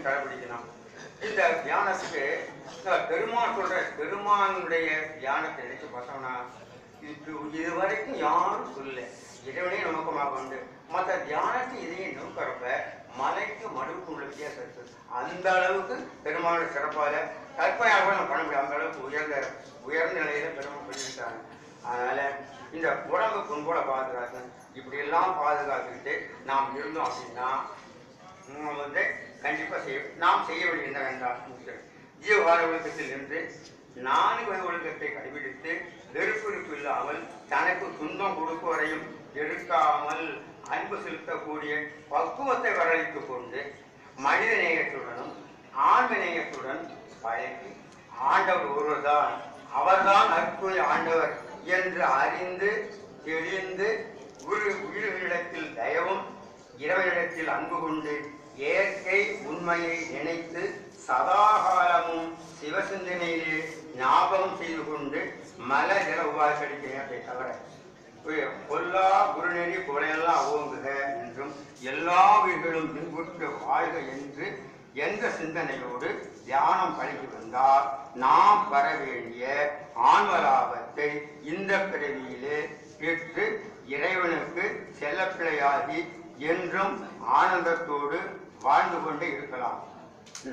கடைபிடிக்கணும். இந்த தியானத்துக்கு பெருமான் சொல்ற பெருமானுடைய தியானத்தை நினைச்சு பார்த்தோம்னா இதுவரைக்கும் யாரும் சொல்லல. இறைவனே நோக்கமாக கொண்டு மற்ற தியானத்தை இதையும் நோக்கிறப்ப மலைக்கு மடுவுக்கு உள்ள வித்தியாசம் இருக்கு. அந்த அளவுக்கு பெருமானோட சிறப்பாக கற்பனையாக நம்ம பண்ண முடியும். அந்த அளவுக்கு உயர்ந்த நிலையில பெருமாள் பண்ணியிருக்காங்க. அதனால இந்த உடம்பு குன்போட பாதுகாத்து இப்படி எல்லாம் பாதுகாத்துக்கிட்டு நாம் இருந்தோம் அப்படின்னா வந்து கண்டிப்பா நாம் செய்ய வேண்டிய என்ன வேண்டாம். ஜீவகார ஒழுக்கத்தில் இருந்து 4 வகை ஒழுக்கத்தை கடைபிடித்து வெறுப்பிருப்பு இல்லாமல் தனக்கு துன்பம் கொடுப்பவரையும் எடுக்காமல் அன்பு செலுத்தக்கூடிய பக்குவத்தை வரவழைத்துக் கொண்டு மனித நேயத்துடனும் ஆன்ம நேயத்துடன் பழகி ஆண்டவர் ஒருவர்தான், அவர்தான் அற்புத ஆண்டவர் என்று அறிந்து தெளிந்து உயிர்களிடத்தில் தயவும் இறைவனிடத்தில் அன்பு கொண்டு இயற்கை உண்மையை நினைத்து சதாகாலமும் சிவசிந்தனையிலே ஞாபகம் செய்து கொண்டு மல ஜல உபாசடிக்கிறதை தவிர பொல்லா குருநெறி போலையெல்லாம் ஓங்குக என்றும் எல்லா உயிர்களும் பின்புற்று வாழ்க என்று என்ற சிந்தனையோடு தியானம் பழகி வந்தால் நாம் பெற வேண்டிய ஆன்மலாபத்தை இந்த பிறவியிலே பெற்று இறைவனுக்கு செல்லப்பிள்ளையாகி என்றும் ஆனந்தத்தோடு வாழ்ந்து கொண்டே இருக்கலாம்.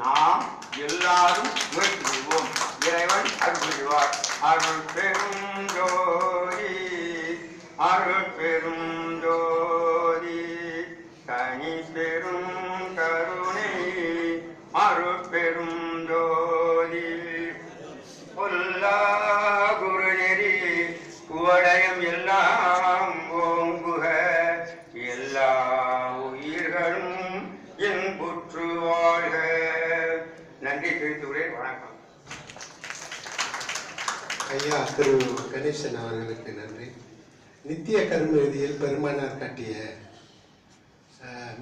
நாம் எல்லாரும் முயற்சி செய்வோம். இறைவன் அருள் புரிவார். அருள் பெரும் ஜோதி, அருள் பெரும் ஜோதி, தனி பெரும் கருணை, அருள் பெரும் ஜோதி. பொல்லா குருநெறி குவளையம் எல்லாம் ஓங்குக, எல்லா உயிர்களும் இன்புற்று வாழ்க. நன்றி தெரிவித்துள்ளேன். வணக்கம். ஐயா திரு கணேசன் அவர்களுக்கு நன்றி. நித்திய கர்மவிதியில் பெருமானார் காட்டிய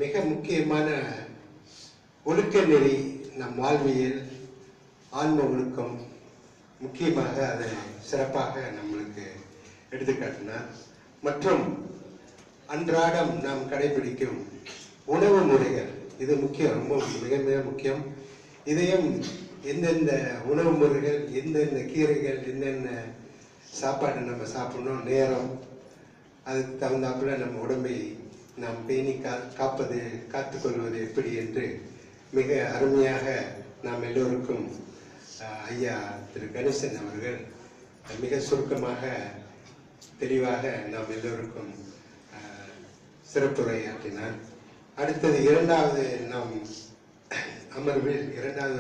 மிக முக்கியமான ஒழுக்க நெறி நம் வாழ்வியல் ஆன்ம ஒழுக்கம் முக்கியமாக அதை சிறப்பாக நம்மளுக்கு எடுத்துக்காட்டினார். மற்றும் அன்றாடம் நாம் கடைபிடிக்கும் உணவு முறைகள் இது முக்கியம், ரொம்ப மிக மிக முக்கியம். இதையும் எந்தெந்த உணவு முறைகள், எந்தெந்த கீரைகள், என்னென்ன சாப்பாடு நம்ம சாப்பிடணும், நேரம், அதுக்கு தகுந்தாப்புல நம்ம உடம்பை நாம் பேணி காப்பது காத்துக்கொள்வது எப்படி என்று மிக அருமையாக நாம் எல்லோருக்கும் ஐயா திரு கணேசன் அவர்கள் மிக சுருக்கமாக தெளிவாக நாம் எல்லோருக்கும் சிறப்புரையாற்றினார். அடுத்தது இரண்டாவது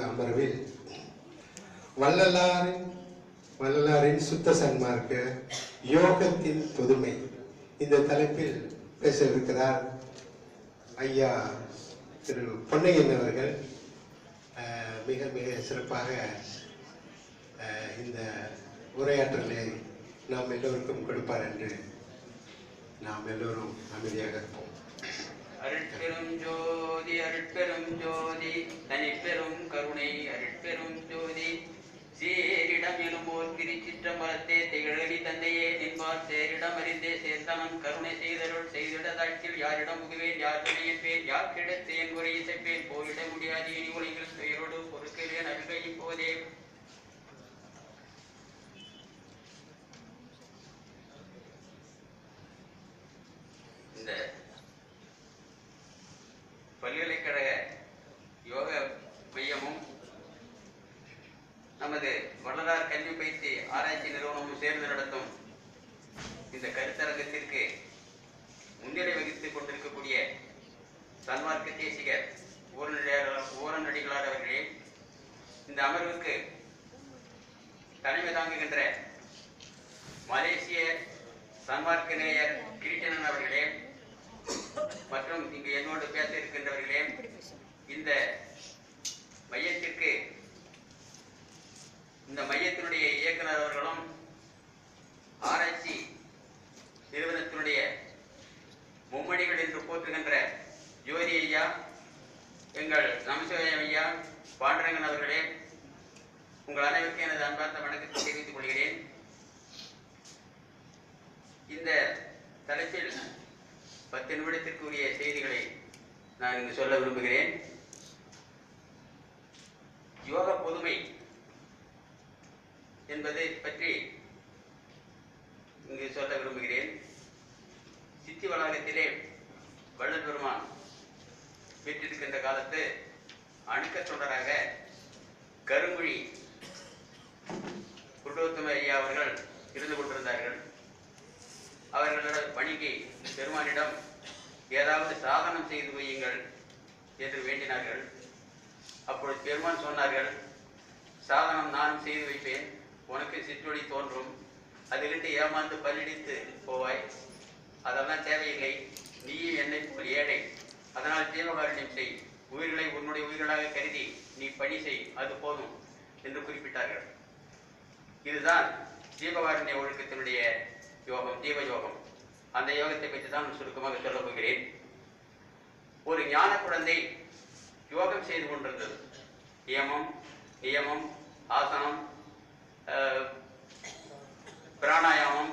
அமர்வில் வள்ளலாரின் சுத்த சன்மார்க்க யோகத்தின் புதுமை இந்த தலைப்பில் பேச இருக்கிறார் ஐயா திரு பொன்னையன் அவர்கள். மிக மிக சிறப்பாக இந்த உரையாற்றலை நாம் எல்லோருக்கும் கொடுப்பார் என்று நாம் எல்லோரும் அமைதியாக இருப்போம். அருட்பெரும் ஜோதி, அருட்பெரும் ஜோதி, தனிப்பெரும் கருணை, அருட்பெரும் ஜோதி. சேரிடம் எனும்போர் திருச்சிற்றம்பலத்தே திகழலி தந்தையே நின்பார் சேரிடம் அறிந்தே சேர்த்தனம் கருணை செய்தருள் செய்திட தாட்சில் யாரிடம் முகுவேன், யார் துணையப்பேன், யார் கிடத்து என் குறை இசைப்பேன், போரிட முடியாது இனி உலகில் துயரோடு பொறுக்கிறேன் அருகை இப்போதே. இந்த பல்கலைக்கழக யோக மையமும் நமது வள்ளலார் கல்வி பயிற்சி ஆராய்ச்சி நிறுவனமும் சேர்ந்து நடத்தும் இந்த கருத்தரங்கத்திற்கு முன்னிலை வகித்துக் கொண்டிருக்கக்கூடிய சன்மார்க்க தேசிகர் ஓரநடிகளார் அவர்களே, இந்த அமர்வுக்கு தலைமை தாங்குகின்ற மலேசிய சன்மார்க்க நேயர் கிரீட்டனன் அவர்களே மற்றும் இங்கு என்னோடு பேச இருக்கின்றவர்களே, இந்த மையத்திற்கு இந்த மையத்தினுடைய இயக்குனர் அவர்களும் ஆராய்ச்சி நிறுவனத்தினுடைய மும்மணிகள் என்று போற்றுகின்ற ஜோதி ஐயா, எங்கள் நமசிவாயம் ஐயா, பாண்டரங்கன் அவர்களே, உங்கள் அனைவருக்கும் எனது அன்பார்ந்த வணக்கத்தை தெரிவித்துக் கொள்கிறேன். இந்த தலைப்பில் 10 நிமிடத்திற்குரிய செய்திகளை நான் இங்கு சொல்ல விரும்புகிறேன். யோக பொதுமை என்பதை பற்றி இங்கு சொல்ல விரும்புகிறேன். சித்தி வளாகத்திலே வள்ளல் பெருமான் பெற்றிருக்கின்ற காலத்து அணுக்க தொண்டராக கருங்குழி புருஷோத்தம ஐயா அவர்கள் இருந்து கொண்டிருந்தார்கள். அவர்களோட பணிக்கு பெருமானிடம் ஏதாவது சாதனம் செய்து வையுங்கள் என்று வேண்டினார்கள். அப்பொழுது பெருமான் சொன்னார்கள், சாதனம் நானும் செய்து வைப்பேன், உனக்கு சிற்றொளி தோன்றும், அதிலிருந்து ஏமாந்து பல்லிடித்து போவாய், அதெல்லாம் தேவையில்லை, நீயும் என்னை போல் ஏழை, அதனால் ஜீவகாருண்யம் செய், உயிர்களை உன்னுடைய உயிர்களாக கருதி நீ பணி செய், அது போதும் என்று குறிப்பிட்டார்கள். இதுதான் ஜீவகாருண்ய ஒழுக்கத்தினுடைய யோகம், ஜீவ யோகம். அந்த யோகத்தை பற்றி தான் சுருக்கமாக சொல்லப் போகிறேன். ஒரு ஞான குழந்தை யோகம் செய்து கொண்டிருந்தது. நியமம், நியமம், ஆசனம், பிராணாயாமம்,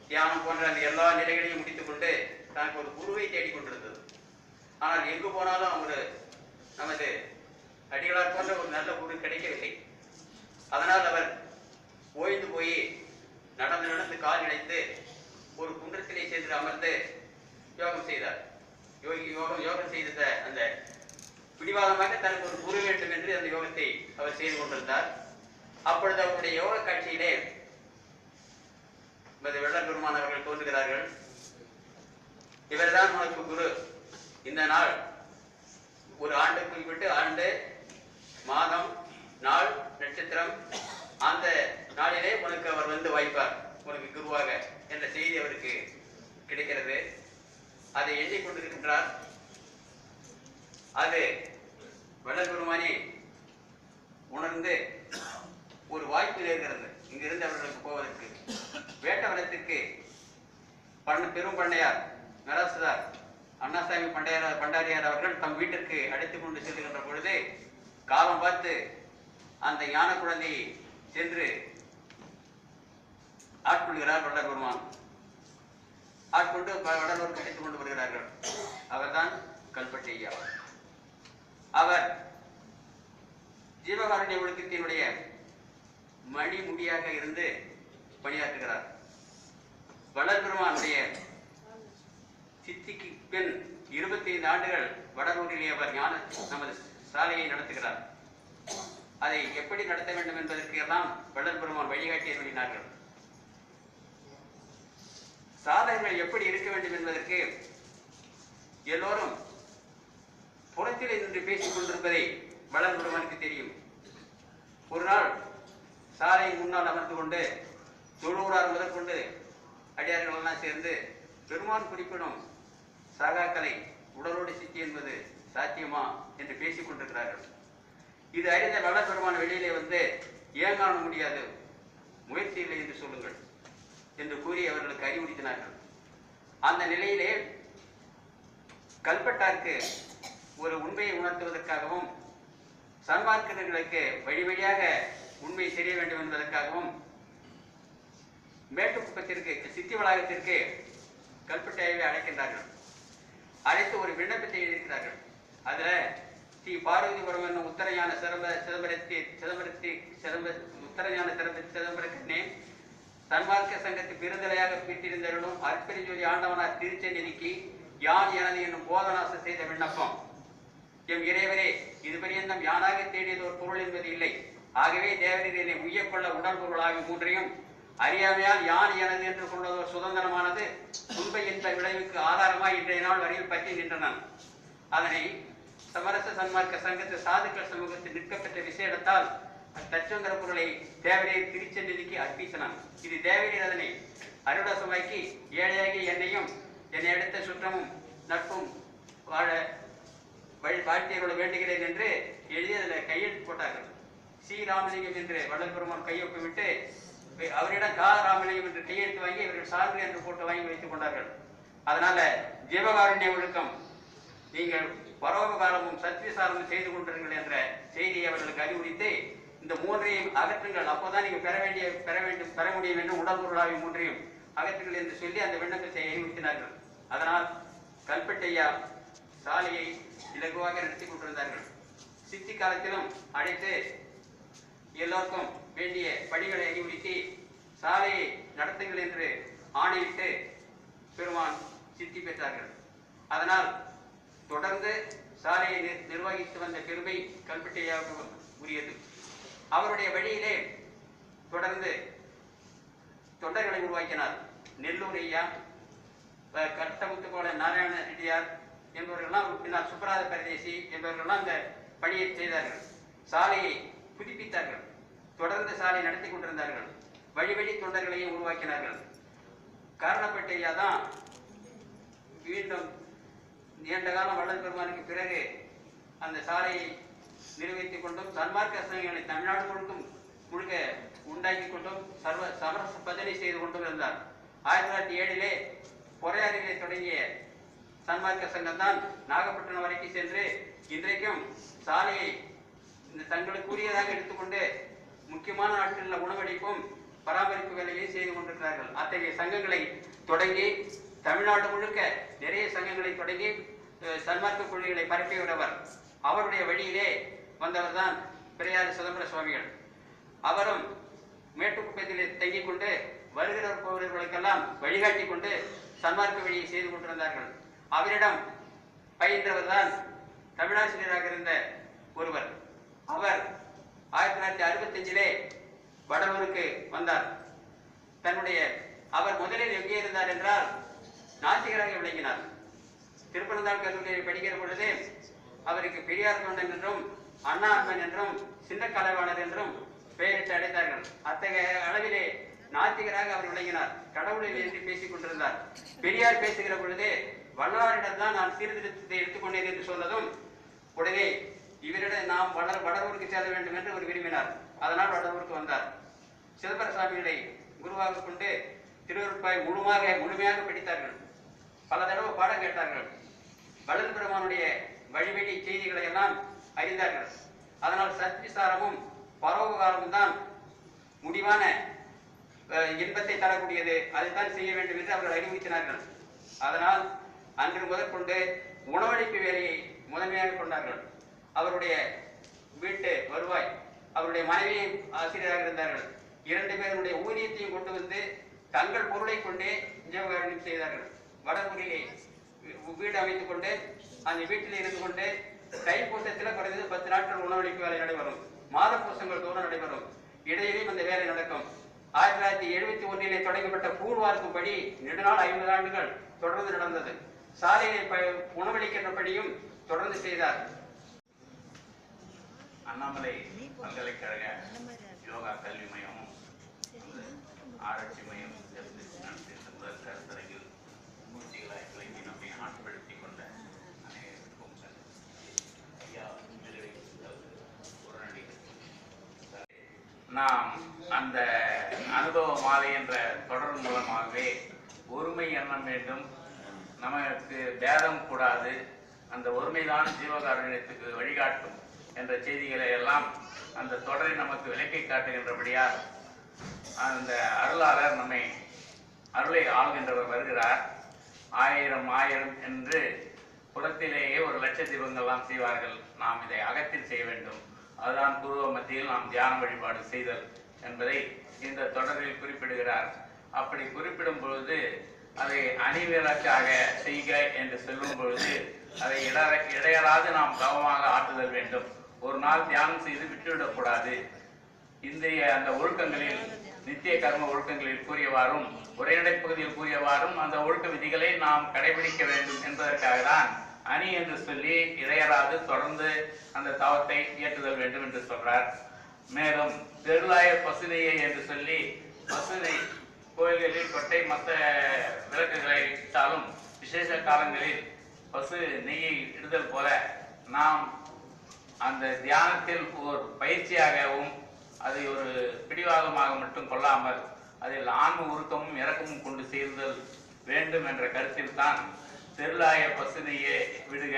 தியானம் போன்ற அந்த எல்லா நிலைகளையும் முடித்துக் கொண்டு தனக்கு ஒரு குருவை தேடிக்கொண்டிருந்தது. ஆனால் எங்கு போனாலும் அவர் நமது அடிகளார் போன்ற ஒரு நல்ல குரு கிடைக்கவில்லை. அதனால் அவர் ஓய்ந்து போய் நடந்து நடந்து கால் இழைத்து ஒரு குன்றத்திலே சென்று அமர்ந்து யோகம் செய்தார். யோகம் செய்த அந்த பிடிவாதமாக தனக்கு ஒரு குரு வேண்டும் என்று அந்த யோகத்தை அவர் செய்து கொண்டிருந்தார். அப்பொழுது அவருடைய யோக காட்சியிலே வள்ளல் பெருமான் அவர்கள் தோன்றுகிறார்கள். இவர்தான் உனக்கு குரு. இந்த நாள் ஒரு ஆண்டு குறிப்பிட்டு ஆண்டு, மாதம், நாள், நட்சத்திரம், அந்த நாளிலே உனக்கு அவர் வந்து வாய்ப்பார், உனக்கு குருவாக என்ற செய்தி அவருக்கு கிடைக்கிறது. அதை எண்ணிக்கொண்டிருக்கின்றார். அது வள்ளல் பெருமானே உணர்ந்து ஒரு வாய்ப்பு நேர்கிறது இங்கிருந்து அவர்களுக்கு போவதற்கு. வேட்டவனத்திற்கு பெரும் பண்ணையார் நராசுதார் அண்ணாசாமி பண்டாரியார் அவர்கள் தம் வீட்டிற்கு அழைத்துக் கொண்டு செல்லுகின்ற பொழுது காலம் பார்த்து அந்த ஞான குழந்தையை சென்று ஆட்கொள்கிறார் வள்ளல் பெருமான். ஆட்கொண்டு வடலூருக்கு அழைத்துக் கொண்டு வருகிறார்கள். அவர்தான் கல்பட்டி ஐயா. அவர் ஜீவகாருண்ய ஒழுக்கத்தினுடைய மணிமுடியாக இருந்து பணியாற்றுகிறார். வள்ளல் பெருமானுடைய சித்திக்கு பின் 25 ஆண்டுகள் வடலூரிலே அவர் நமது சாலையை நடத்துகிறார். அதை எப்படி நடத்த வேண்டும் என்பதற்கு எல்லாம் வள்ளல் பெருமான் வழிகாட்டி அருளினார்கள். சாதகங்கள் எப்படி இருக்க வேண்டும் என்பதற்கு எல்லோரும் புறத்திலே நின்று பேசிக் கொண்டிருப்பதை வள்ளல் பெருமானுக்கு தெரியும். ஒரு நாள் சாலையின் முன்னால் அமர்ந்து கொண்டு தொழுவூரார் முதற்கொண்டு அடியார்கள் எல்லாம் சேர்ந்து பெருமான் குறிப்பிடும் சாகாக்கலை உடலோடு சித்தி என்பது சாத்தியமா என்று பேசிக் கொண்டிருக்கிறார்கள். இது அறிந்த வள்ளல் பெருமான் வெளியிலே வந்து ஏன் காண முடியாது, முயற்சி இல்லை என்று சொல்லுங்கள் என்று கூறி அவர்களுக்கு அறிவுறுத்தினார்கள். அந்த நிலையிலே கல்பட்டாருக்கு ஒரு உண்மையை உணர்த்துவதற்காகவும் சன்மார்க்கர்களுக்கு வழி வழியாக உண்மை தெரிய வேண்டும் என்பதற்காகவும் மேட்டுக்குப்பத்திற்கு சித்தி வளாகத்திற்கு கல்பட்டையாவை அழைக்கின்றார்கள். அழைத்து ஒரு விண்ணப்பத்தை எழுதியிருக்கிறார்கள். அதுல ஸ்ரீ பார்வதிபுரம் என்னும் உத்தரஞான சிதம்பரக்கண்ணே சன்மார்க்க சங்கத்து பெருந்தலையாக பீட்டிருந்தவர்களும் அற்பெருஞ்சோதி ஆண்டவனார் திருச்சென்னிக்கு யான் எனது என்னும் போதனாச செய்த விண்ணப்பம். எம் இறைவரே, இது பரியந்தம் யானாக தேடியது ஒரு பொருள் என்பது இல்லை. ஆகவே தேவரீர் என்னை உய்யக்கொள்ள உடல் பொருளாகி மூன்றையும் அறியாமையால் யான் எனது என்று கொண்டதோர் சுதந்திரமானது துன்பை என்ற விளைவுக்கு ஆதாரமாய் இன்றைய நாள் வரையில் பற்றி நின்றனன். அதனை சமரச சன்மார்க்க சங்கத்து சாதுக்கள் சமூகத்தில் நிற்கப்பெற்ற விசேடத்தால் தச்சங்கர பொருளை தேவரீர் திருச்சென்னிக்கு அர்ப்பித்தனான். இது தேவரீர் அதனை அருடசமாக்கி ஏழையாகி என்னையும் என்னை அடுத்த சுற்றமும் நட்பும் வாழ வாழ்த்தியரோடு வேண்டுகிறேன் என்று எழுதி அதில் கையெழுத்து போட்டார்கள். ஸ்ரீராமலிங்கம் என்று வள்ளல் பெருமான் கையொப்பமிட்டு அவரிடம் ராமலிங்கம் என்று கையெழுத்து வாங்கி இவர்கள் சார்பு என்று போட்டு வாங்கி வைத்துக் கொண்டார்கள். அதனால ஜீவகாருண்ய ஒழுக்கம் நீங்கள் பரோபகாரமும் சத்விசாரமும் செய்து கொண்டிருங்கள் என்ற செய்தியை அவர்களுக்கு அறிவுறுத்தி இந்த மூன்றையும் அகற்றுங்கள், அப்போதான் நீங்க பெற முடியும் என்று உடல் பொருளாவி மூன்றையும் அகற்றுங்கள் என்று சொல்லி அந்த விண்ணப்பத்தை அறிவுறுத்தினார்கள். அதனால் கல்பட்டையா சாலையை இலகுவாக நடத்தி கொண்டிருந்தார்கள். சித்தி காலத்திலும் அழைத்து எல்லோருக்கும் வேண்டிய படிகளை அறிவுறுத்தி சாலையை நடத்துங்கள் என்று ஆணையிட்டு பெருமான் சித்தி பெற்றார்கள். அதனால் தொடர்ந்து சாலையை நிர்வகித்து வந்த பெருமை கல்பெட்டையாக உரியது. அவருடைய வழியிலே தொடர்ந்து தொண்டர்களை உருவாக்கினார். நெல்லூர் ஐயா, கட்டமுத்துக்கோள நாராயண ரெட்டியார் என்பவர்கள்லாம், பின்னர் சுப்பராத பரதேசி என்பவர்கள்லாம் அந்த பணியை செய்தார்கள். சாலையை புதுப்பித்தார்கள். தொடர்ந்து சாலை நடத்தி கொண்டிருந்தார்கள். வழி வழி தொண்டர்களையும் உருவாக்கினார்கள். காரணப்பட்ட ஐயா தான் மீண்டும் நீண்ட காலம் வள்ளல் பெருமானுக்கு பிறகு அந்த சாலையை நிர்வகித்துக் கொண்டும் சன்மார்க்க சங்கங்களை தமிழ்நாடு முழுக்க உண்டாக்கி கொண்டும் சமரச பதனை செய்து கொண்டும் இருந்தார். 1907 பொறையாறிலே தொடங்கிய சன்மார்க்க சங்கம் தான் நாகப்பட்டினம் வரைக்கும் சென்று இன்றைக்கும் சாலையை தங்களுக்குரியதாக எடுத்துக்கொண்டு முக்கியமான நாட்களில் உணவளிப்பும் பராமரிப்பு வேலையை செய்து கொண்டிருக்கிறார்கள். அத்தகைய சங்கங்களை தொடங்கி தமிழ்நாடு முழுக்க நிறைய சங்கங்களை தொடங்கி சன்மார்க்க கொள்கைகளை பரப்பிவிடவர். அவருடைய வழியிலே வந்தவர் தான் பெரியார் சிதம்பர சுவாமிகள். அவரும் மேட்டுக்குப்பத்திலே தங்கிக் கொண்டு வருகிறவர் போகிறவர்களுக்கெல்லாம் வழிகாட்டி கொண்டு சன்மார்க்க வழியை செய்து கொண்டிருந்தார்கள். அவரிடம் பயின்றவர் தான் தமிழாசிரியராக இருந்த ஒருவர். அவர் 1965 வடலூருக்கு வந்தார். அவர் முதலில் எங்கே இருந்தார் என்றால் நாத்திகராக விளங்கினார். திருப்பனந்தாள் கல்லூரியை படிக்கிற பொழுது அவருக்கு பெரியார் தொண்டன் என்றும் அண்ணா அன்பன் என்றும் சின்ன கலைவாணர் என்றும் பெயரிட்டு அடைத்தார்கள். அத்தகைய அளவிலே நாத்திகராக அவர் விளங்கினார். கடவுளில் என்று பேசிக் கொண்டிருந்தார். பெரியார் பேசுகிற பொழுது வள்ளலாரிடம் தான் நான் சீர்திருத்தத்தை எடுத்துக்கொண்டேன் என்று சொன்னதும் உடனே இவரிடம் நாம் வடலூருக்கு செல்ல வேண்டும் என்று அவர் விரும்பினார். அதனால் வடலூருக்கு வந்தார். சிதம்பர சுவாமிகளை குருவாக கொண்டு திருவருட்பாய் முழுமையாக படித்தார்கள். பல தடவை பாடம் கேட்டார்கள். வள்ளல் பெருமானுடைய வழிவழி செய்திகளை எல்லாம் அறிந்தார்கள். அதனால் சத்விசாரமும் பரோபகாரமும் தான் முடிவான இன்பத்தை தரக்கூடியது, அதைத்தான் செய்ய வேண்டும் என்று அவர்கள் அறிவுறுத்தினார்கள். அதனால் அன்று முதற்கொண்டு உணவளிப்பு வேலையை முதன்மையாக கொண்டார்கள். அவருடைய வீட்டு வருவாய், அவருடைய மனைவியும் ஆசிரியராக இருந்தார்கள். 2 பேருடைய ஊதியத்தையும் கொண்டு வந்து தங்கள் பொருளை கொண்டே ஜீவகாருண்யம் செய்தார்கள். வடலூரிலே வீடு அமைத்துக் கொண்டு அந்த வீட்டில் இருந்து கொண்டு தைப்பூசத்தில் குறைந்தது 10 நாட்கள் உணவளிப்பு வேலை நடைபெறும். மாத பூசங்கள் தோறும் நடைபெறும். இடையிலும் இந்த வேலை நடக்கும். 1971 தொடங்கப்பட்ட பூர்வார்க்கும்படி நெடுநாள் 50 ஆண்டுகள் தொடர்ந்து நடந்தது. சாலையை உணவளிக்கின்றபடியும் தொடர்ந்து செய்தார். அண்ணாமலை பல்கலைக்கழக யோகா கல்வி மையமும் ஆராய்ச்சி மையம் நடத்திய முதல் கருத்தரங்கில் மூர்த்திகளாய் விளங்கி நம்மை ஆட்படுத்திக் கொண்ட அனைவருக்கும் ஐயா உடனடி நாம் அந்த அனுபவ மாலை என்ற தொடர் மூலமாகவே ஒருமை எண்ணம் வேண்டும், நமக்கு பேதம் கூடாது, அந்த ஒருமைதான் ஜீவகாருண்யத்துக்கு வழிகாட்டும் என்ற செய்திகளை எல்லாம் அந்த தொடரை நமக்கு விளக்கி காட்டுகின்றபடியால் அந்த அருளாளர் நம்மை அருளை ஆள்கின்றவர் வருகிறார். 1000 என்று புறத்திலேயே 1,00,000 தீபங்கள்லாம் செய்வார்கள். நாம் இதை அகத்தில் செய்ய வேண்டும். அதுதான் பூர்வ மத்தியில் நாம் தியான வழிபாடு செய்தல் என்பதை இந்த தொடரில் குறிப்பிடுகிறார். அப்படி குறிப்பிடும் பொழுது அதை அணிவிலக்காக செய்க என்று சொல்லும் பொழுது அதை இடையறாது நாம் தவமாக ஆற்றுதல் வேண்டும். ஒரு நாள் தியானம் செய்து விட்டுவிடக்கூடாது. இன்றைய அந்த ஒழுக்கங்களில் நித்திய கர்ம ஒழுக்கங்களில் கூறியவாறும் உரைநடை பகுதியில் கூறியவாறும் அந்த ஒழுக்க விதிகளை நாம் கடைபிடிக்க வேண்டும் என்பதற்காக தான் அணி என்று சொல்லி இடையறாது தொடர்ந்து அந்த தவத்தை இயற்றுதல் வேண்டும் என்று சொல்றார். மேலும் தெருளாய பசுனையை என்று சொல்லி பசுனை கோயில்களில் கொட்டை மற்ற விளக்குகளை இட்டாலும் விசேஷ காலங்களில் பசு நெய்யை இடுதல் போல நாம் அந்த தியானத்தில் ஒரு பயிற்சியாகவும் அதை ஒரு பிடிவாதமாக மட்டும் கொள்ளாமல் அதில் ஆன்ம உருக்கமும் இறக்கமும் கொண்டு சேர்தல் வேண்டும் என்ற கருத்தில் தான் தெருளாய பசு நெய்யே விடுக,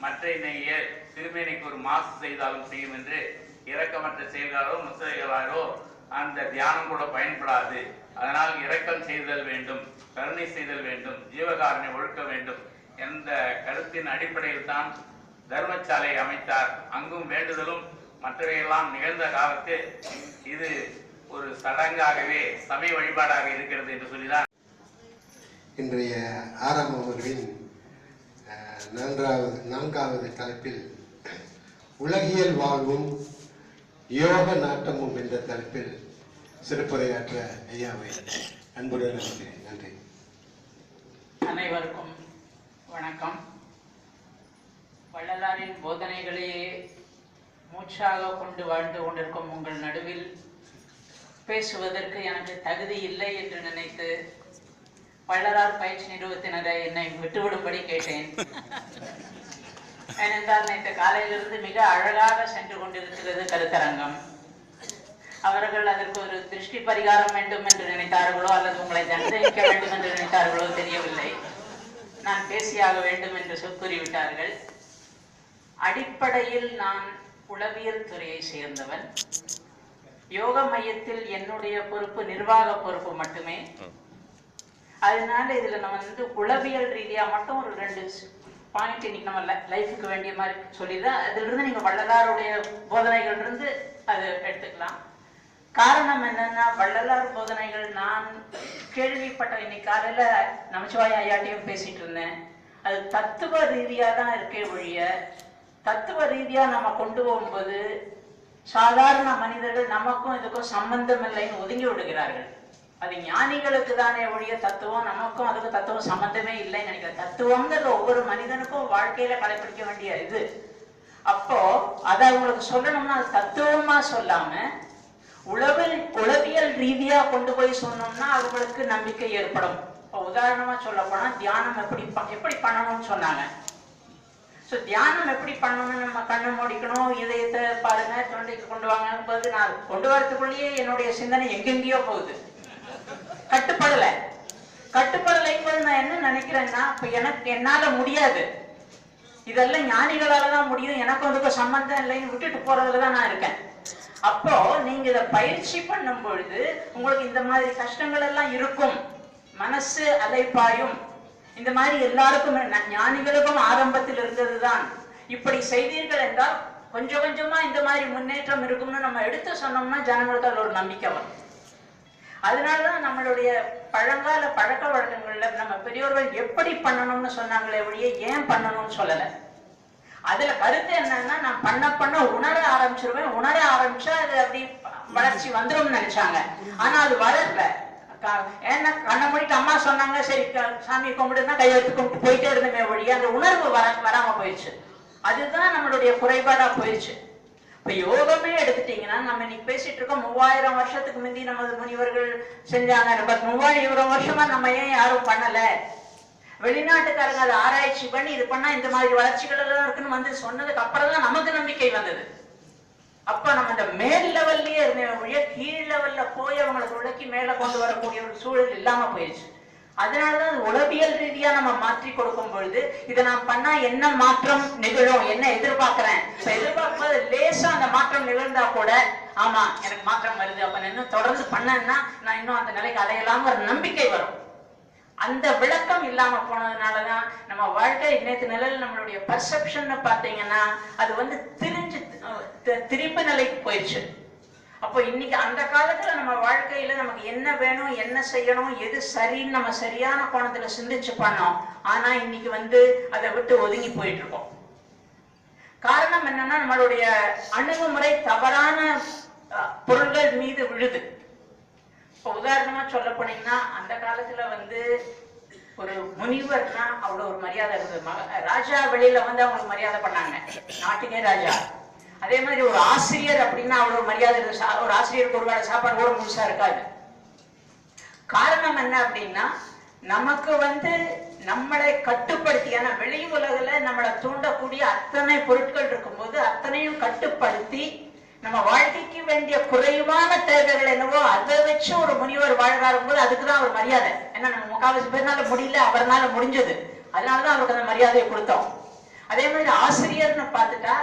மற்ற நெய்யே திருமேனிக்கு ஒரு மாசு செய்தாலும் செய்யும் என்று இரக்கமற்ற செயல்களோ முத்திரைகளாரோ அந்த தியானம் கூட பயன்படாது. அதனால் இரக்கம் செய்தல் வேண்டும், கருணை செய்தல் வேண்டும், ஜீவகாருண்யம் ஒழுக்க வேண்டும் என்ற கருத்தின் அடிப்படையில் தான் தர்மசாலை அமைத்தார். அங்கும் வேண்டுதலும் மற்றவையெல்லாம் நிகழ்ந்த காலத்தில் இது ஒரு சடங்காகவே சமய வழிபாடாக இருக்கிறது என்று சொல்லிதான் இன்றைய ஆறாம் அவர்களின் நான்காவது தலைப்பில் உலகியல் வாழ்வும் யோக நாட்டமும் என்ற தலைப்பில் சிறப்புரையாற்ற ஐயாவை அன்புடன் அழைக்கிறேன். நன்றி. அனைவருக்கும் வணக்கம். வள்ளலாரின் போதனைகளையே மூச்சாக கொண்டு வாழ்ந்து கொண்டிருக்கும் உங்கள் நடுவில் பேசுவதற்கு எனக்கு தகுதி இல்லை என்று நினைத்து வள்ளலார் பயிற்சி நிறுவனத்தினரை என்னை விட்டுவிடும்படி கேட்டேன். ஏனென்றால் நேற்று காலையிலிருந்து மிக அழகாக சென்று கொண்டிருக்கிறது கருத்தரங்கம். அவர்கள் அதற்கு ஒரு திருஷ்டி பரிகாரம் வேண்டும் என்று நினைத்தார்களோ அல்லது உங்களை தண்டிக்க வேண்டும் என்று நினைத்தார்களோ தெரியவில்லை. நான் பேசியாக வேண்டும் என்று கூறிவிட்டார்கள். அடிப்படையில் நான் உளவியல் துறையை சேர்ந்தவன். யோக மையத்தில் என்னுடைய பொறுப்பு நிர்வாக பொறுப்பு மட்டுமே. அதனால இதுல நம்ம உளவியல் ரீதியா மட்டும் ஒரு 2 பாயிண்ட் இன்னைக்கு நம்ம லைஃபுக்கு வேண்டிய மாதிரி சொல்லிதான் அதுல இருந்து நீங்க வள்ளலாருடைய போதனைகள் இருந்து அது எடுத்துக்கலாம். காரணம் என்னன்னா, வள்ளலார் போதனைகள் நான் கேள்விப்பட்ட இன்னைக்கு காலையில நமச்சிவாய ஐயாட்டியும் பேசிட்டு இருந்தேன். அது தத்துவ ரீதியா தான் இருக்கே ஒழிய, தத்துவ ரீதியா நம்ம கொண்டு போகும்போது சாதாரண மனிதர்கள் நமக்கும் இதுக்கும் சம்பந்தம் இல்லைன்னு ஒதுங்கி விடுகிறார்கள். அது ஞானிகளுக்கு தானே ஒழிய தத்துவம் நமக்கும் அதுக்கு தத்துவம் சம்பந்தமே இல்லைன்னு நினைக்கிறேன். தத்துவங்கிறது ஒவ்வொரு மனிதனுக்கும் வாழ்க்கையில கடைபிடிக்க வேண்டிய இது. அப்போ அதை அவங்களுக்கு சொல்லணும்னா அது தத்துவமா சொல்லாம உளவியல் ரீதியா கொண்டு போய் சொன்னோம்னா அவங்களுக்கு நம்பிக்கை ஏற்படும். உதாரணமா சொல்ல போனா தியானம் எப்படி பண்ணணும்னு சொன்னாங்க. தியானம் எப்படி பண்ணணும்னு நம்ம கண்ணை மூடிக்கணும், இதயத்தை பாருங்க, தொண்டைக்கு கொண்டு வாங்க போது நான் கொண்டு வரதுக்குள்ளேயே என்னுடைய சிந்தனை எங்கெங்கேயோ போகுது. கட்டுப்படலைங்கும்போது நான் என்ன நினைக்கிறேன்னா, இப்ப என்னால முடியாது, இதெல்லாம் ஞானிகளாலதான் முடியும், எனக்கும் அதுக்கும் சம்பந்தம் இல்லைன்னு விட்டுட்டு போறதுலதான் நான் இருக்கேன். அப்போ நீங்க இதை பயிற்சி பண்ணும் பொழுது உங்களுக்கு இந்த மாதிரி கஷ்டங்கள் எல்லாம் இருக்கும், மனசு அலைப்பாயும். இந்த மாதிரி எல்லாருக்கும் ஞானிகளுக்கும் ஆரம்பத்தில் இருந்ததுதான். இப்படி செய்தீர்கள் என்றால் கொஞ்சம் கொஞ்சமா இந்த மாதிரி முன்னேற்றம் இருக்கும்னு நம்ம எடுத்து சொன்னோம்னா ஜனங்களுக்கு அதுல ஒரு நம்பிக்கை வரும். அதனாலதான் நம்மளுடைய பழங்கால பழக்க வழக்கங்கள்ல நம்ம பெரியோர்கள் எப்படி பண்ணணும்னு சொன்னாங்களே ஒழிய ஏன் பண்ணணும்னு சொல்லல. அதுல கருத்து என்னன்னா, நான் பண்ண உணர ஆரம்பிச்சிருவேன், உணர ஆரம்பிச்சா அது அப்படி வளர்ச்சி வந்துடும் நினைச்சாங்க. ஆனா அது வரல. ஏன்னா கண்ணை மூடிட்டு அம்மா சொன்னாங்க, சரி சாமி கும்பிடுனா கையெழுத்து கும்பிட்டு போயிட்டே இருந்தமே ஒழிய அந்த உணர்வு வராம போயிடுச்சு. அதுதான் நம்மளுடைய குறைபாடா போயிடுச்சு. இப்ப யோகமே எடுத்துட்டீங்கன்னா, நம்ம இன்னைக்கு பேசிட்டு இருக்கோம் 3000 வருஷத்துக்கு முந்தி நமது முனிவர்கள் செஞ்சாங்க. 3000 வருஷமா நம்ம ஏன் யாரும் பண்ணல? வெளிநாட்டுக்காரங்க அதை ஆராய்ச்சி பண்ணி இது பண்ணா இந்த மாதிரி வளர்ச்சிகள் எல்லாம் இருக்குன்னு வந்து சொன்னதுக்கு அப்புறம் தான் நமக்கு நம்பிக்கை வந்தது. அப்ப நம்ம இந்த மேல் லெவல்லயே இருந்த கீழ் லெவல்ல போய் அவங்களுக்கு உலக்கி மேல கொண்டு வரக்கூடிய ஒரு சூழல் இல்லாம போயிடுச்சு. அதனாலதான் உளவியல் ரீதியா நம்ம மாற்றி கொடுக்கும் பொழுது இதை நான் பண்ணா என்ன மாற்றம் நிகழும், என்ன எதிர்பார்க்கிறேன், எதிர்பார்க்கும்போது லேசா அந்த மாற்றம் நிகழ்ந்தா கூட ஆமா எனக்கு மாற்றம் வருது, அப்ப இன்னும் தொடர்ந்து பண்ணேன்னா நான் இன்னும் அந்த நிலைக்கு அடையலாம்னு ஒரு நம்பிக்கை வரும். அந்த விளக்கம் இல்லாம போனதுனாலதான் நம்ம வாழ்க்கை நேற்று நிலையில் நம்மளுடைய பர்செப்ஷன் பாத்தீங்கன்னா அது திருப்பி நிலைக்கு போயிடுச்சு. அப்போ இன்னைக்கு அந்த காலத்துல நம்ம வாழ்க்கையில நமக்கு என்ன வேணும், என்ன செய்யணும், எது சரின்னு நம்ம சரியான கோணத்துல சிந்திச்சு பண்ணோம். ஆனா இன்னைக்கு அதை விட்டு ஒதுங்கி போயிட்டு இருக்கோம். காரணம் என்னன்னா, நம்மளுடைய அணுகுமுறை தவறான பொருள்கள் மீது விழுது. இப்போ உதாரணமா சொல்ல போனீங்கன்னா, அந்த காலத்துல ஒரு முனிவர்னா அவ்வளவு ஒரு மரியாதை இருந்தது. ராஜா வெளியில அவங்களுக்கு மரியாதை பண்ணாங்க, நாட்டுக்கே ராஜா. அதே மாதிரி ஒரு ஆசிரியர் அப்படின்னா அவ்வளவு மரியாதை இருந்தது. ஒரு ஆசிரியருக்கு ஒரு வேளை சாப்பாடு கூட முழுசா இருக்காது. காரணம் என்ன அப்படின்னா, நமக்கு நம்மளை கட்டுப்படுத்தியான வெளி உலகில நம்மளை தூண்டக்கூடிய அத்தனை பொருட்கள் இருக்கும்போது அத்தனையும் கட்டுப்படுத்தி நம்ம வாழ்க்கைக்கு வேண்டிய குறைவான தேவைகள் என்னவோ அதை வச்சு ஒரு முனிவர் வாழ்றாரும் போது அதுக்குதான் ஒரு மரியாதை. ஏன்னா நம்ம முக்காவாசி பேர்னால முடியல, அவர்னால முடிஞ்சது, அதனாலதான் அவருக்கு அந்த மரியாதையை கொடுத்தோம். அதே மாதிரி ஆசிரியர்னு பார்த்துட்டா,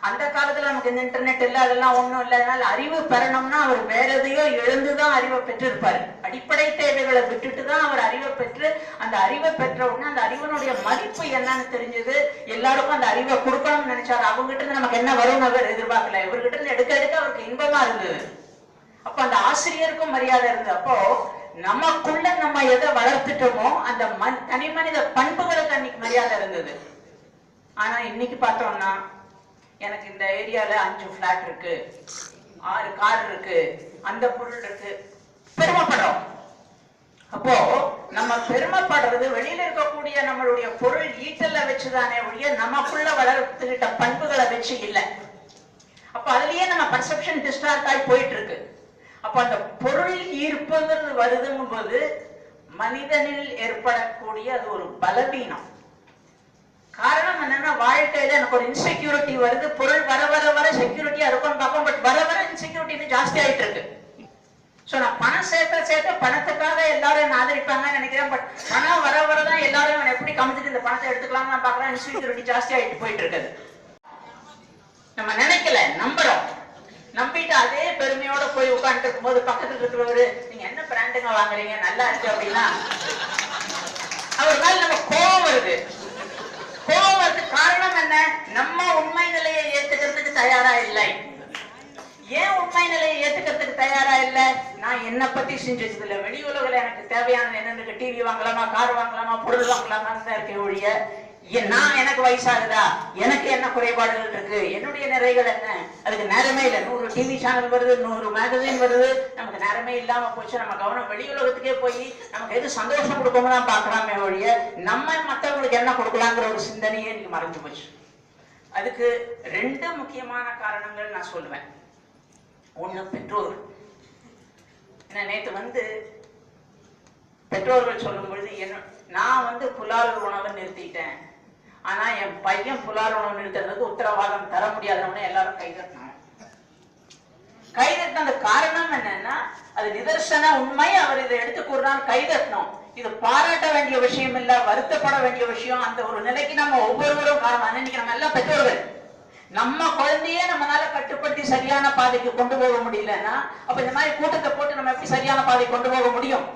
அந்த காலத்துல நமக்கு இந்த இன்டர்நெட் இல்ல, அதெல்லாம் ஒண்ணும் இல்லை. அதனால அறிவு பெறணும்னா அவர் வேற எதையோ எழுந்துதான் அறிவை பெற்றிருப்பாரு. அடிப்படை தேவைகளை விட்டுட்டு தான் அவர் அறிவை பெற்று, அந்த அறிவை பெற்ற உடனே அந்த அறிவனுடைய மதிப்பு என்னன்னு தெரிஞ்சது. எல்லாருக்கும் அந்த அறிவை கொடுக்கணும்னு நினைச்சாரு. அவங்க கிட்ட இருந்து நமக்கு என்ன வரும்னு அவர் எதிர்பார்க்கல. இவர்கிட்ட இருந்து எடுக்க எடுக்க அவருக்கு இன்பமா இருந்தது. அப்ப அந்த ஆசிரியருக்கும் மரியாதை இருந்தது. அப்போ நமக்குள்ள நம்ம எதை வளர்த்துட்டோமோ அந்த தனி மனித பண்புகளுக்கு அன்னைக்கு மரியாதை இருந்தது. ஆனா இன்னைக்கு பார்த்தோம்னா எனக்கு இந்த ஏரியால 5 பிளாட் இருக்கு, 6 கார் இருக்கு, அந்த பொருள் இருக்கு, பெருமைப்படுறோம். அப்போ நம்ம பெருமைப்படுறது வெளியில இருக்கக்கூடிய நம்மளுடைய பொருள் ஈட்டல வச்சுதானே ஒழிய நமக்குள்ள வளர்த்துக்கிட்ட பண்புகளை வச்சு இல்லை. அப்ப அதுலயே நம்ம பர்செப்ஷன் டிஸ்டார்ட் ஆகி போயிட்டு இருக்கு. அப்ப அந்த பொருள் ஈர்ப்புங்கிறது வருதுங்கும் போது மனிதனில் ஏற்படக்கூடிய அது ஒரு பலவீனம். காரணம் என்னன்னா, வாழ்க்கையில எனக்கு ஒரு இன்செக்யூரிட்டி வருது. பொருள் வர வர வர செக்யூரிட்டியா இருக்கும்னு பார்ப்போம். பட் வர வர இன்செக்யூரிட்டி ஜாஸ்தி ஆயிட்டு இருக்கு. சோ நான் பணம் சேர்த்த பணத்துக்காக எல்லாரும் என்ன ஆதரிப்பாங்கன்னு நினைக்கிறேன். பட் பணம் வர வரதான் எல்லாரும் எப்படி கமிச்சுட்டு இந்த பணத்தை எடுத்துக்கலாம் நான் பாக்குறேன். இன்செக்யூரிட்டி ஜாஸ்தி ஆயிட்டு போயிட்டு இருக்குது. நம்ம நினைக்கல, நம்புறோம். நம்பிட்டு அதே பெருமையோட போய் உட்காந்துட்டு இருக்கும் போது பக்கத்துல இருக்கிறவரு நீங்க என்ன பிராண்டுங்க வாங்குறீங்க நல்லா இருக்கு அப்படின்னா அவர் மேல நம்ம கோபம் வருது. கோபம் வருது காரணம் என்ன? நம்ம உண்மை நிலையை ஏத்துக்கிறதுக்கு தயாரா இல்லை. ஏன் உண்மை நிலையை ஏத்துக்கிறதுக்கு தயாரா இல்லை? நான் என்ன பத்தி செஞ்சது இல்லை. வெளி உலகில் எனக்கு தேவையானது என்னன்னு டிவி வாங்கலாமா, கார் வாங்கலாமா, பொருள் வாங்கலாமான்னு தான் இருக்கே ஒழிய நான் எனக்கு வயசாகுதா, எனக்கு என்ன குறைபாடுகள் இருக்கு, என்னுடைய நிறைகள் என்ன, அதுக்கு நேரமே இல்லை. 100 டிவி சேனல் வருது, 100 மேகசின் வருது, நமக்கு நேரமே இல்லாம போச்சு. நம்ம கவனம் வெளி உலகத்துக்கே போய் நமக்கு எது சந்தோஷம் கொடுக்கணும் தான் பாக்குறாமே ஒழிய நம்ம மற்றவங்களுக்கு என்ன கொடுக்கலாங்கிற ஒரு சிந்தனையே எனக்கு மறைஞ்சு போச்சு. அதுக்கு 2 முக்கியமான காரணங்கள் நான் சொல்லுவேன். ஒண்ணு பெற்றோர். நேத்து பெற்றோர்கள் சொல்லும் பொழுது நான் புலால் உணவை நிறுத்திட்டேன், ஆனா என் பையன் புலால் உணவு நிறுத்துறதுக்கு உத்தரவாதம் தர முடியாதவனே எல்லாரும் கைதட்டணும். கைதட்டின காரணம் என்னன்னா அது நிதர்சன உண்மை. அவர் இதை எடுத்து கூறினால் கைதட்டணும். இது பாராட்ட வேண்டிய விஷயம் இல்ல, வருத்தப்பட வேண்டிய விஷயம். அந்த ஒரு நிலைக்கு நம்ம ஒவ்வொருவரும் காரணம். இன்னைக்கு நம்ம எல்லாம் பெற்றோர்கள். நம்ம குழந்தையே நம்மளால கட்டுப்படுத்தி சரியான பாதைக்கு கொண்டு போக முடியலன்னா அப்ப இந்த மாதிரி கூட்டத்தை போட்டு நம்ம எப்படி சரியான பாதைக்கு கொண்டு போக முடியும்?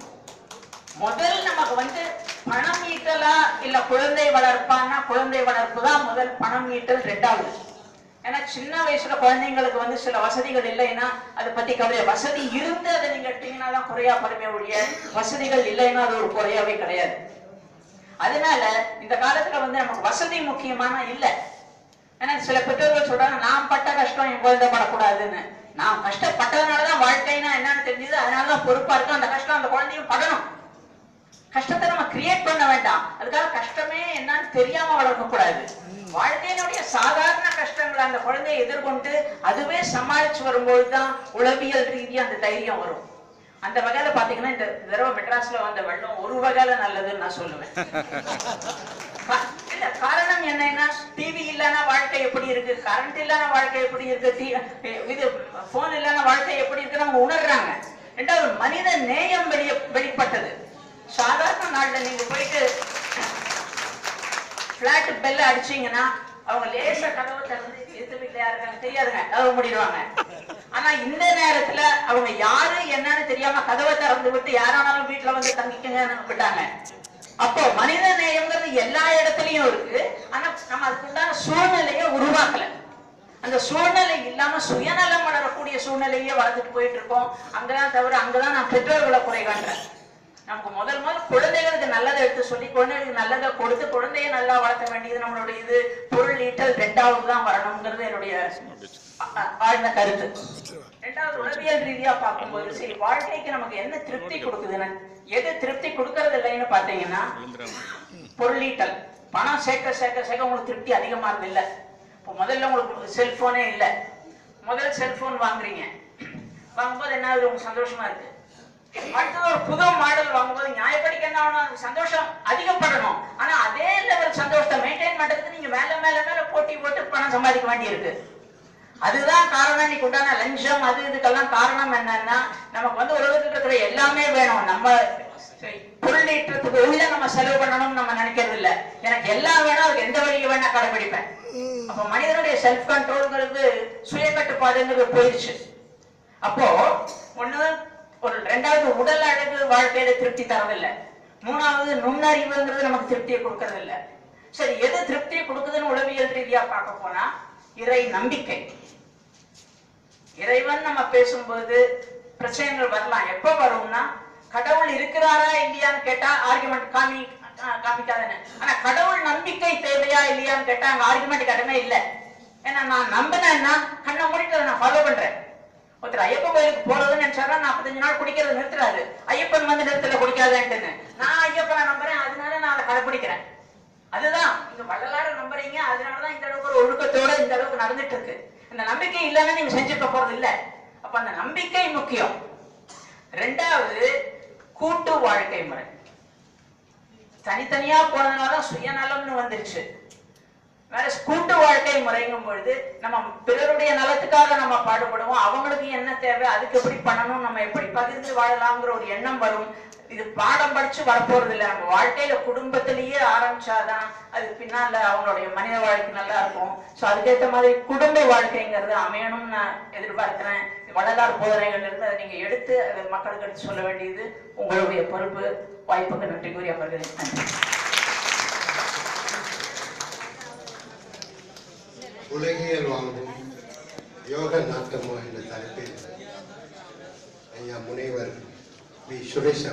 முதல் நமக்கு பணம் ஈட்டலா இல்ல குழந்தை வளர்ப்பான்னா குழந்தை வளர்ப்பு தான் முதல், பணம் ஈட்டல் 2வது. ஏன்னா சின்ன வயசுல குழந்தைங்களுக்கு சில வசதிகள் இல்லைன்னா அதை பத்தி கவலை. வசதி இருந்து அதை நீங்க எடுத்தீங்கன்னா தான் குறையா பருமே ஒழிய வசதிகள் இல்லைன்னா அது ஒரு குறையாவே கிடையாது. அதனால இந்த காலத்துல நமக்கு வசதி முக்கியமான இல்ல. ஏன்னா சில பெற்றோர்கள் சொல்றாங்க நான் பட்ட கஷ்டம் என் குழந்தை படக்கூடாதுன்னு. நான் கஷ்டப்பட்டதுனாலதான் வாழ்க்கைன்னா என்னன்னு தெரிஞ்சது, அதனாலதான் பொறுப்பா இருக்கும். அந்த கஷ்டம் அந்த குழந்தையும் படணும். கஷ்டத்தை நம்ம கிரியேட் பண்ண வேண்டாம். அதுக்காக கஷ்டமே என்னன்னு தெரியாம வளர்க்க கூடாது. வாழ்க்கையினுடைய சாதாரண கஷ்டங்களை அந்த குழந்தையை எதிர்கொண்டு அதுவே சமாளிச்சு வரும்போதுதான் உளவியல் ரீதியா அந்த தைரியம் வரும். அந்த வகையில பாத்தீங்கன்னா இந்த தடவை மெட்ராஸ்ல வந்த வெள்ளம் ஒரு வகையில நல்லதுன்னு நான் சொல்லுவேன். காரணம் என்னன்னா டிவி இல்லைன்னா வாழ்க்கை எப்படி இருக்கு, கரண்ட் இல்லைன்னா வாழ்க்கை எப்படி இருக்கு, இது போன் இல்லைன்னா வாழ்க்கை எப்படி இருக்குன்னு அவங்க உணர்றாங்க. 2வது மனித நேயம் வெளிப்பட்டது. சாதாரண நாள்ல நீங்க போயிட்டு பிளாட் பெல்ல அடிச்சீங்கன்னா அவங்க லேசா கதவை திறந்து எதிர்த்து வீட்டுல யாருக்காங்க தெரியாதுங்க கதவை மூடிடுவாங்க. ஆனா இந்த நேரத்துல அவங்க யாரு என்னன்னு தெரியாம கதவை திறந்து விட்டு யாரானாலும் வீட்டுல தங்கிக்கங்கன்னு விட்டாங்க. அப்போ மனித நேயம்ங்கிறது எல்லா இடத்துலயும் இருக்கு. ஆனா நம்ம அதுக்குண்டான சூழ்நிலையை உருவாக்கல. அந்த சூழ்நிலை இல்லாம சுயநலம் வளரக்கூடிய சூழ்நிலையே வளர்ந்துட்டு போயிட்டு இருக்கோம். அங்கதான் தவிர அங்கதான் நான் பெற்றோர்களை குறை காண்றேன். நமக்கு முதல் குழந்தைகளுக்கு நல்லதை எடுத்து சொல்லி குழந்தைகளுக்கு நல்லதை கொடுத்து குழந்தைய நல்லா வளர்த்த வேண்டியது நம்மளுடைய இது. பொருள் ஈட்டல் 2வது தான் வரணுங்கிறது என்னுடைய ஆழ்ந்த கருத்து. 2வது உளவியல் ரீதியா பார்க்கும்போது சரி வாழ்க்கைக்கு நமக்கு என்ன திருப்தி கொடுக்குதுன்னு, எது திருப்தி கொடுக்கறது இல்லைன்னு பாத்தீங்கன்னா பொருளீட்டல். பணம் சேர்க்க உங்களுக்கு திருப்தி அதிகமா இருந்தது இல்ல. இப்போ முதல்ல உங்களுக்கு செல்போனே இல்ல, முதல் செல்போன் வாங்குறீங்க. வாங்கும்போது என்ன உங்களுக்கு சந்தோஷமா இருக்கு. அடுத்தது ஒரு புது மாடல் வாங்கும்போது நியாயப்படிக்க என்ன ஆகணும், சந்தோஷம் அதிகப்படணும். ஆனா அதே லெவல் சந்தோஷத்தை மெயின்டைன் பண்றதுக்கு நீங்க மேல மேல மேல போட்டி போட்டு பணம் சம்பாதிக்க வேண்டி இருக்கு. அதுதான் காரணம். இன்னைக்கு உண்டான லஞ்சம் அது இதுக்கெல்லாம் காரணம் என்னன்னா நமக்கு உலகத்துல இருக்கிற எல்லாமே வேணும். நம்ம பொருளீற்றத்துக்கு உள்ள நம்ம செலவு பண்ணணும்னு நம்ம நினைக்கிறது இல்ல. எனக்கு எல்லாம் வேணும், அதுக்கு எந்த வழியை வேணா கடைபிடிப்பேன். அப்ப மனிதனுடைய செல்ஃப் கண்ட்ரோல்ங்கிறது சுய கட்டுப்பாடுங்கிறது போயிடுச்சு. அப்போ ஒண்ணு ஒரு ரெண்டாவது உடல் அழகு வாழ்க்கையில திருப்தி தரதில்லை. மூணாவது நுண்ணறிவுங்கிறது நமக்கு திருப்தியை கொடுக்கறது இல்லை. சரி, எது திருப்தியை கொடுக்குதுன்னு உளவியல் ரீதியா பார்க்க போனா இறை நம்பிக்கை. இறைவன் நம்ம பேசும்போது பிரச்சனைகள் வரலாம். எப்ப வரும்னா கடவுள் இருக்கிறாரா இல்லையான்னு கேட்டா ஆர்குமெண்ட் காமிக்காதுன்னு. ஆனா கடவுள் நம்பிக்கை தேவையா இல்லையான்னு கேட்டா அங்க ஆர்குமெண்ட் கடமை இல்லை. ஏன்னா நான் நம்பினேன்னா கண்ணை மூடிட்டு நான் ஃபாலோ பண்றேன். ஒருத்தர் ஐயப்பன் கோயிலுக்கு போறதுன்னு நினைச்சாரா 45 நாள் குடிக்கிறது நிறுத்துறாரு. ஐயப்பன் வந்து நிறுத்தல குடிக்காதேன்ட்டுன்னு. நான் ஐயப்பனை நம்புறேன், அதனால நான் அதை கடைபிடிக்கிறேன். அதுதான் நீங்க வள்ளலார நம்புறீங்க, அதனாலதான் இந்த அளவுக்கு ஒரு ஒழுக்கத்தோட இந்த அளவுக்கு நடந்துட்டு இருக்கு. இந்த நம்பிக்கை இல்லைன்னா நீங்க செஞ்சுக்க போறது இல்லை. அப்ப அந்த நம்பிக்கை முக்கியம். ரெண்டாவது கூட்டு வாழ்க்கை முறை. தனித்தனியா போனதுனால சுயநலம்னு வந்துருச்சு. வேற கூட்டு வாழ்க்கை முறைங்கும் பொழுது நம்ம பிறருடைய நலத்துக்காக நம்ம பாடுபடுவோம். அவங்களுக்கு என்ன தேவை, அதுக்கு எப்படி பண்ணணும், நம்ம எப்படி பகிர்ந்து வாழலாம்ங்கிற ஒரு எண்ணம் வரும். இது பாடம் படிச்சு வரப்போறது இல்லை. நம்ம வாழ்க்கையில குடும்பத்திலேயே ஆரம்பிச்சாதான் அது பின்னால அவங்களுடைய மனித வாழ்க்கை நல்லா இருக்கும். சோ அதுக்கேற்ற மாதிரி குடும்ப வாழ்க்கைங்கிறது அமையணும்னு நான் எதிர்பார்க்கிறேன். வள்ளலார் போதனைகள் இருந்து அதை நீங்க எடுத்து அதை மக்களுக்கு எடுத்து சொல்ல வேண்டியது உங்களுடைய பொறுப்பு. வாய்ப்புக்கு நன்றி கூறி அமர்கிறேன். நன்றி. உலகியல் வாழ்வும் யோக நாட்டமோ என்ற தலைப்பில் ஐயா முனைவர் வி. சுரேஷ்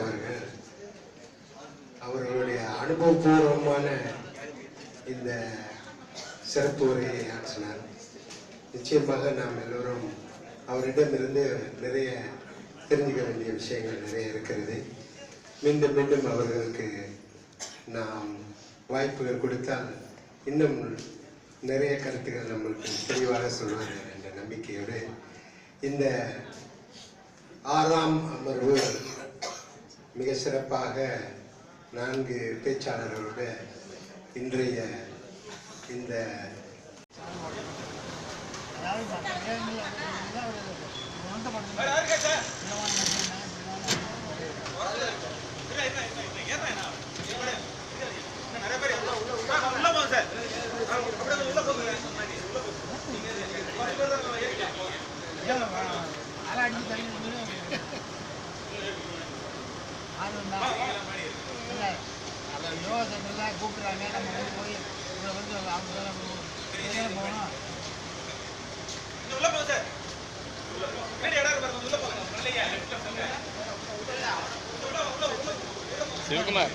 அவர்களுடைய அனுபவபூர்வமான இந்த சிறப்பு உரையை ஆற்றினார். நிச்சயமாக நாம் எல்லோரும் அவரிடமிருந்து நிறைய தெரிஞ்சுக்க வேண்டிய விஷயங்கள் நிறைய இருக்கிறது. மீண்டும் மீண்டும் அவர்களுக்கு நாம் வாய்ப்புகள் கொடுத்தால் இன்னும் நிறைய கருத்துக்கள் நம்மளுக்கு தெளிவாக சொல்வார்கள் என்ற நம்பிக்கையோடு இந்த 6ஆம் அமர்வு மிக சிறப்பாக 4 பேச்சாளர்களோட இன்றைய இந்த கூப்பிடுறாங்க. நம்ம வந்து போய் வந்து அவங்க போகணும். சிவகுமார்,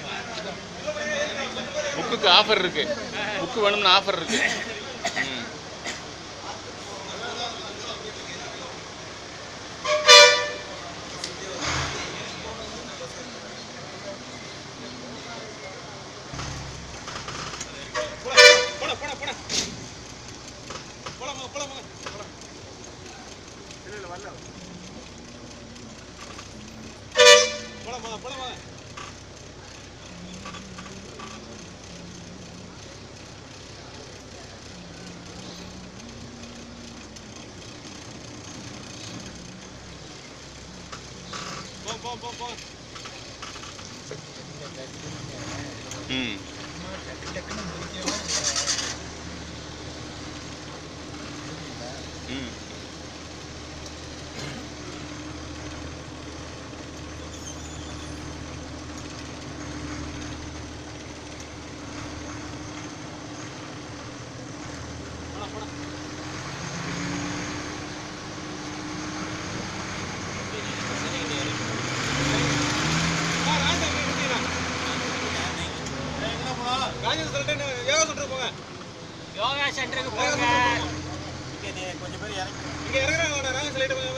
புக்குக்கு ஆஃபர் இருக்கு. புக்கு வேணும்னு ஆஃபர் இருக்கு. யோகா சென்டருக்கு போங்க. கொஞ்சம் பேர் இறங்கி இறங்குறாங்க.